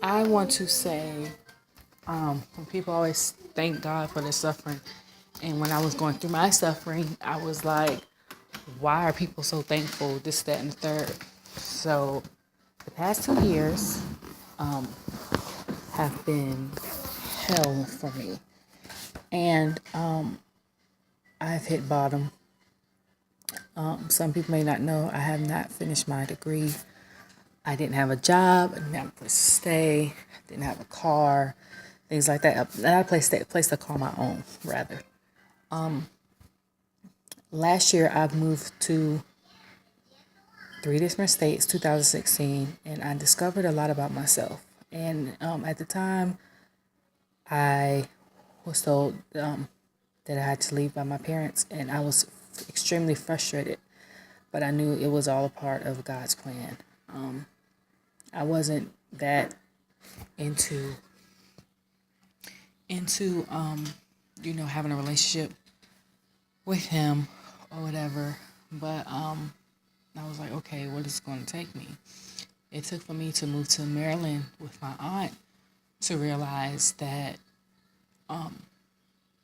I want to say, when people always thank God for their suffering, and when I was going through my suffering, I was like, why are people so thankful? This, that, and the third. So, the past 2 years have been hell for me, and I've hit bottom. Some people may not know I have not finished my degree. I didn't have a job, I didn't have a place to stay, didn't have a car, things like that. Not a place to call my own, rather. Last year, I've moved to 3 different states, 2016, and I discovered a lot about myself. And at the time, I was told that I had to leave by my parents, and I was extremely frustrated. But I knew it was all a part of God's plan. I wasn't that into having a relationship with him or whatever. But I was like, okay, what is it going to take me? It took for me to move to Maryland with my aunt to realize that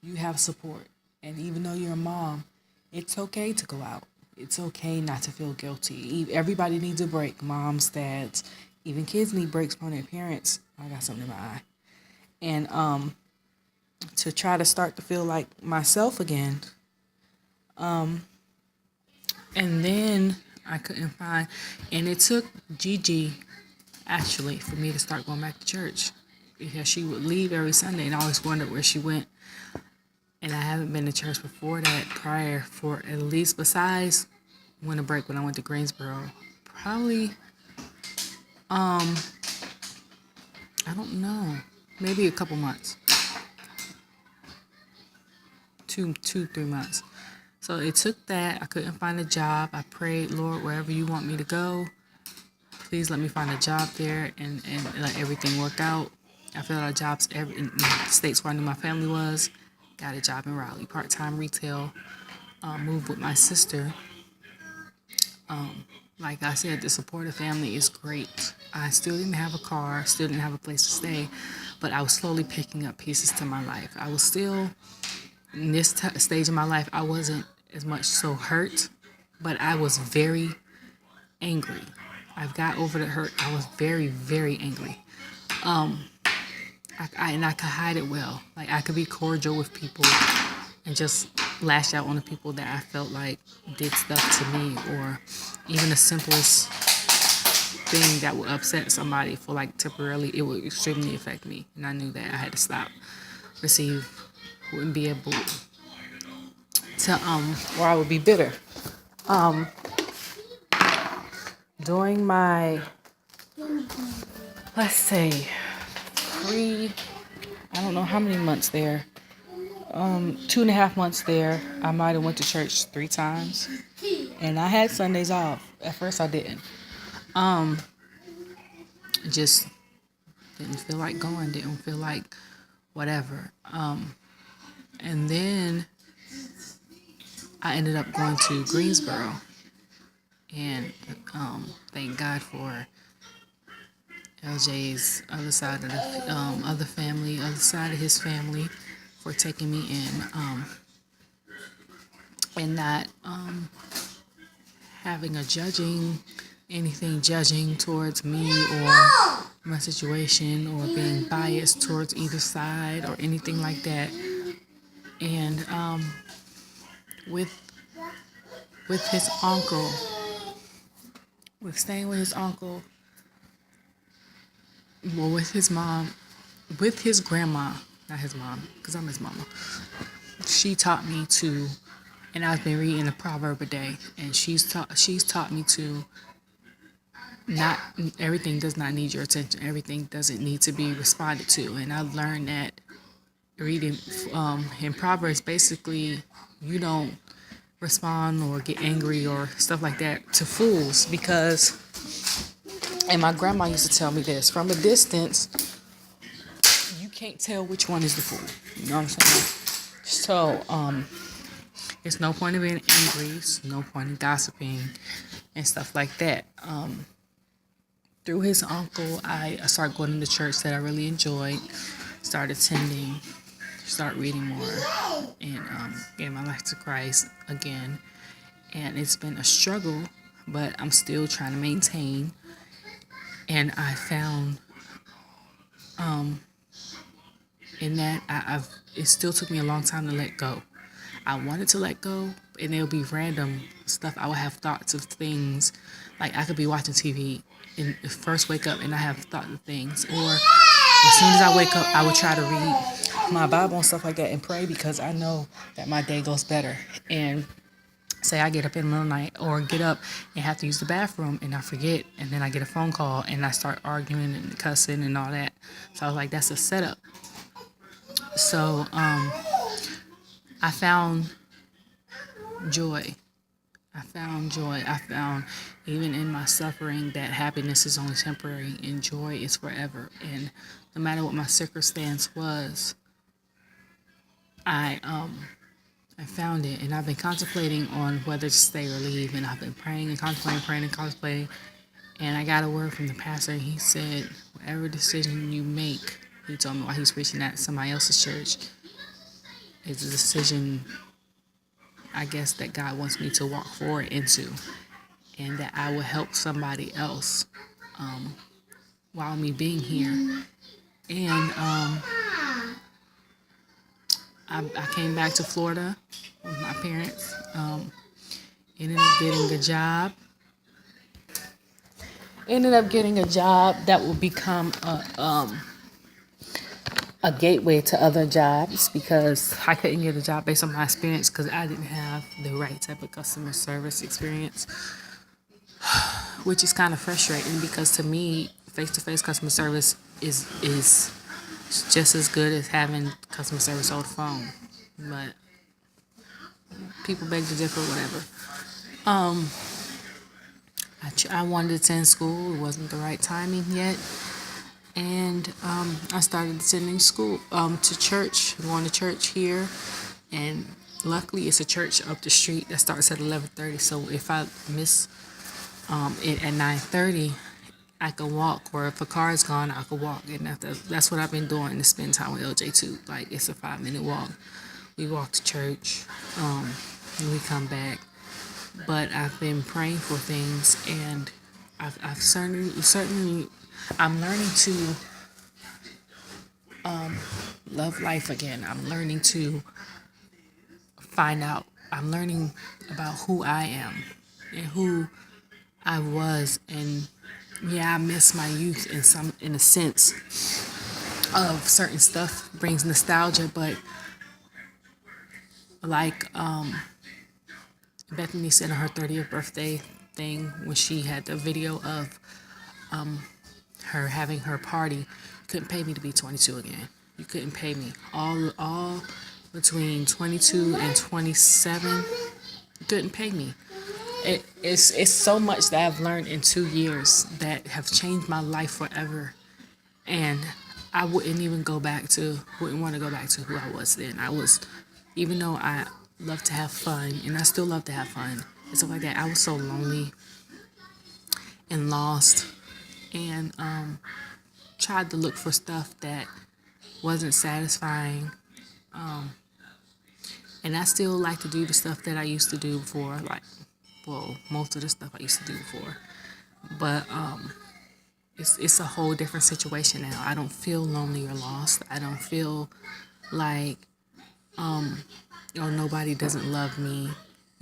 you have support. And even though you're a mom, it's okay to go out. It's okay not to feel guilty. Everybody needs a break. Moms, dads, even kids need breaks from their parents. I got something in my eye. And to try to start to feel like myself again. And then I couldn't find, and it took Gigi actually for me to start going back to church because she would leave every Sunday and I always wondered where she went. And I haven't been to church before that, prior, for at least, besides winter break when I went to Greensboro, probably, I don't know, maybe a couple months, 3 months. So it took that. I couldn't find a job. I prayed, Lord, wherever you want me to go, please let me find a job there and let everything work out. I filled out jobs in the states where I knew my family was. Got a job in Raleigh, part-time retail. Moved with my sister. Like I said, the supportive family is great. I still didn't have a car, still didn't have a place to stay, but I was slowly picking up pieces to my life. I was still, in this stage of my life, I wasn't as much so hurt, but I was very angry. I've got over the hurt. I was very, very angry. And I could hide it well. Like, I could be cordial with people and just lash out on the people that I felt like did stuff to me, or even the simplest thing that would upset somebody for like temporarily, it would extremely affect me. And I knew that I had to stop, receive, wouldn't be able to, or I would be bitter. During my, let's say, I don't know how many months there, 2.5 months there, I might have went to church 3 times, and I had Sundays off. At first, I didn't. Just didn't feel like going. Didn't feel like whatever. And then I ended up going to Greensboro, and thank God for LJ's other side of the other side of his family, for taking me in, and not having anything judging towards me or my situation, or being biased towards either side or anything like that. And with his uncle, with staying with his uncle, well, with his mom, with his grandma, not his mom, because I'm his mama. She taught me to, and I've been reading a proverb a day, and she's taught me to, not everything does not need your attention. Everything doesn't need to be responded to. And I learned that reading in Proverbs, basically, you don't respond or get angry or stuff like that to fools, because, and my grandma used to tell me this, from a distance, you can't tell which one is the fool. You know what I'm saying? So, there's no point in being angry, there's no point in gossiping and stuff like that. Through his uncle, I started going to the church that I really enjoyed, started attending, start reading more, and gave my life to Christ again. And it's been a struggle, but I'm still trying to maintain. And I found in that it still took me a long time to let go. I wanted to let go, and it'll be random stuff. I would have thoughts of things, like I could be watching TV and first wake up and I have thoughts of things, or as soon as I wake up, I would try to read my Bible and stuff like that and pray because I know that my day goes better. And say I get up in the middle of the night or get up and have to use the bathroom and I forget, and then I get a phone call and I start arguing and cussing and all that. So I was like, that's a setup. So I found joy. I found joy. I found even in my suffering that happiness is only temporary and joy is forever. And no matter what my circumstance was, I found it, and I've been contemplating on whether to stay or leave, and I've been praying and contemplating, praying and contemplating, and I got a word from the pastor, and he said, whatever decision you make, he told me while he was preaching at somebody else's church, is a decision, I guess, that God wants me to walk forward into, and that I will help somebody else while me being here. And I came back to Florida with my parents. Ended up getting a job. That will become a gateway to other jobs because I couldn't get a job based on my experience because I didn't have the right type of customer service experience, which is kind of frustrating because to me, face-to-face customer service is just as good as having customer service over the phone. But people beg to differ, whatever. I wanted to attend school. It wasn't the right timing yet. And I started attending school, to church, going to church here. And luckily, it's a church up the street that starts at 11:30. So if I miss it at 9:30, I can walk, or if a car is gone, I can walk. And that's what I've been doing to spend time with LJ too. Like, it's a 5-minute walk. We walk to church, and we come back. But I've been praying for things, and I've certainly, I'm learning to love life again. I'm learning to find out. I'm learning about who I am and who I was, and yeah, I miss my youth in a sense of certain stuff brings nostalgia, but like Bethany said on her 30th birthday thing when she had the video of her having her party, you couldn't pay me to be 22 again. You couldn't pay me all between 22 and 27. You couldn't pay me. It's so much that I've learned in 2 years that have changed my life forever, and I wouldn't want to go back to who I was then. Even though I love to have fun, and I still love to have fun and stuff like that, I was so lonely and lost, and tried to look for stuff that wasn't satisfying. And I still like to do the stuff that I used to do before, most of the stuff I used to do before. But it's a whole different situation now. I don't feel lonely or lost. I don't feel like nobody doesn't love me.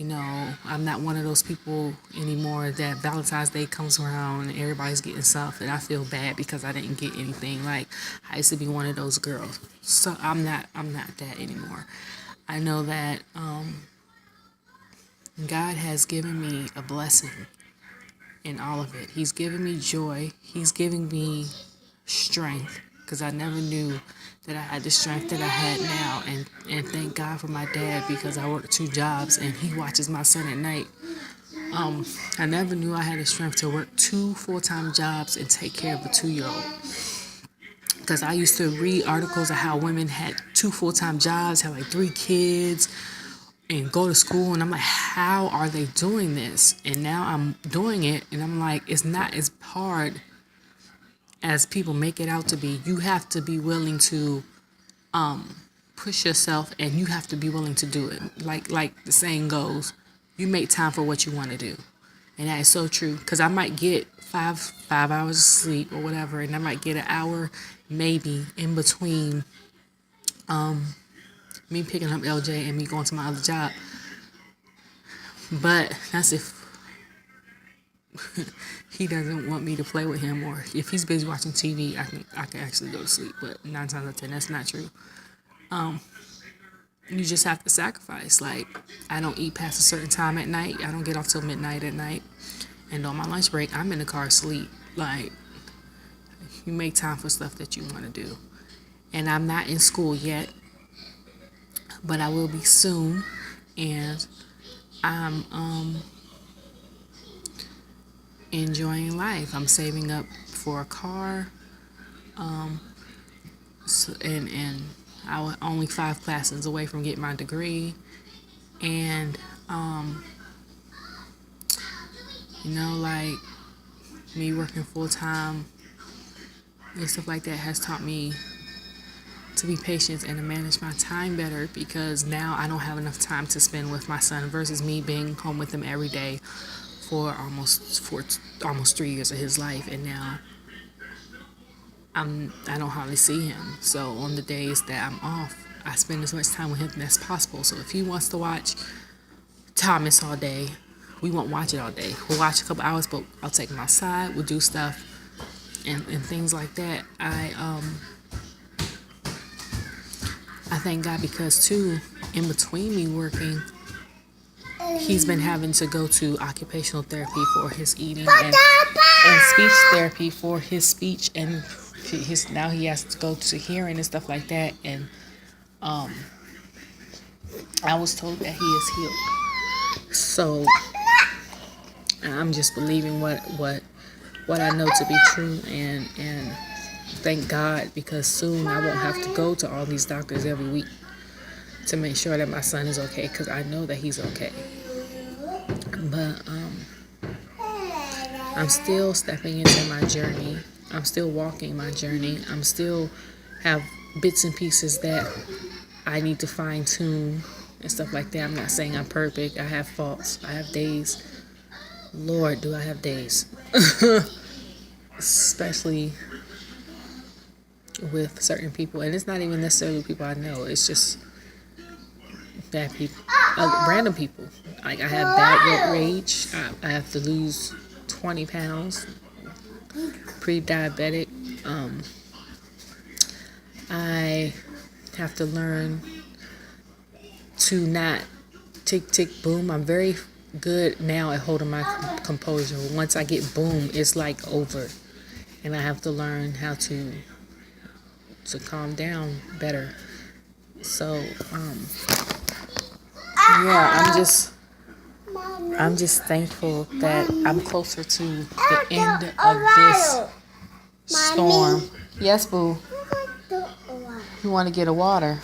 I'm not one of those people anymore that Valentine's Day comes around and everybody's getting stuff and I feel bad because I didn't get anything. Like, I used to be one of those girls. So I'm not that anymore. I know that God has given me a blessing in all of it. He's given me joy. He's giving me strength because I never knew that I had the strength that I had now. And thank God for my dad because I work 2 jobs and he watches my son at night. I never knew I had the strength to work 2 full-time jobs and take care of a 2-year-old. Because I used to read articles of how women had 2 full-time jobs, had like 3 kids, and go to school. And I'm like, how are they doing this? And now I'm doing it, and I'm like, it's not as hard as people make it out to be. You have to be willing to push yourself, and you have to be willing to do it. Like the saying goes, you make time for what you want to do. And that is so true, because I might get five hours of sleep or whatever, and I might get an hour maybe in between me picking up LJ and me going to my other job. But that's if he doesn't want me to play with him, or if he's busy watching TV, I can actually go to sleep. But 9 times out of 10, that's not true. You just have to sacrifice. Like, I don't eat past a certain time at night. I don't get off till midnight at night. And on my lunch break, I'm in the car asleep. Like, you make time for stuff that you want to do. And I'm not in school yet, but I will be soon. And I'm enjoying life. I'm saving up for a car. And I was only 5 classes away from getting my degree. And like, me working full time and stuff like that has taught me to be patient and to manage my time better, because now I don't have enough time to spend with my son versus me being home with him every day for almost 3 years of his life. And now I don't hardly see him. So on the days that I'm off, I spend as much time with him as possible. So if he wants to watch Thomas all day, we won't watch it all day. We'll watch a couple hours, but I'll take him outside. We'll do stuff and things like that. I thank God, because too, in between me working, he's been having to go to occupational therapy for his eating, and speech therapy for his speech, and now he has to go to hearing and stuff like that. And I was told that he is healed. So I'm just believing what I know to be true, and thank God, because soon I won't have to go to all these doctors every week to make sure that my son is okay, because I know that he's okay. But I'm still stepping into my journey. I'm still walking my journey. I'm still have bits and pieces that I need to fine tune and stuff like that. I'm not saying I'm perfect. I have faults. I have days. Lord, do I have days. Especially with certain people. And it's not even necessarily people I know. It's just bad people. Random people. Like, I have bad rage. I have to lose 20 pounds. Pre-diabetic. I have to learn to not tick, tick, boom. I'm very good now at holding my composure. Once I get boom, it's like over. And I have to learn how to calm down better. So, yeah, I'm just thankful that I'm closer to the end of this storm. Yes, boo. You want to get a water?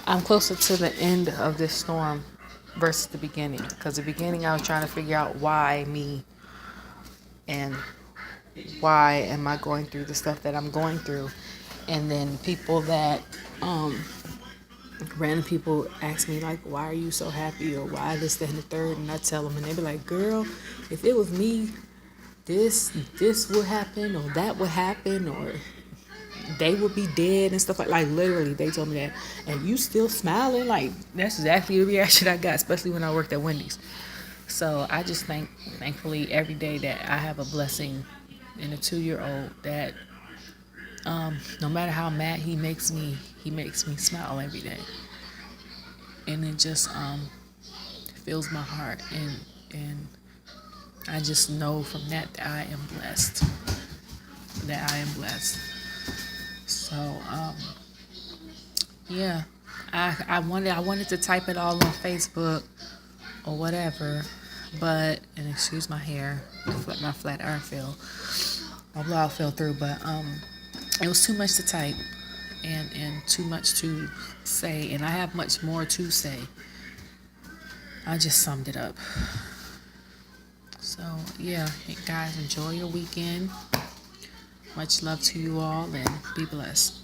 I'm closer to the end of this storm versus the beginning. Because the beginning, I was trying to figure out why me, and why am I going through the stuff that I'm going through. And then people that, random people ask me, like, why are you so happy, or why this, that, and the third, and I tell them, and they be like, girl, if it was me, this would happen, or that would happen, or they would be dead and stuff like literally, they told me that, and you still smiling. Like, that's exactly the reaction I got, especially when I worked at Wendy's. So I just thankfully every day that I have a blessing in a 2-year-old that no matter how mad he makes me smile every day. And it just fills my heart, and I just know from that I am blessed. So yeah, I wanted to type it all on Facebook or whatever, but, and excuse my hair, my flat iron fell, my blowout fell through, but it was too much to type and too much to say, and I have much more to say. I just summed it up. So yeah, guys, enjoy your weekend. Much love to you all and be blessed.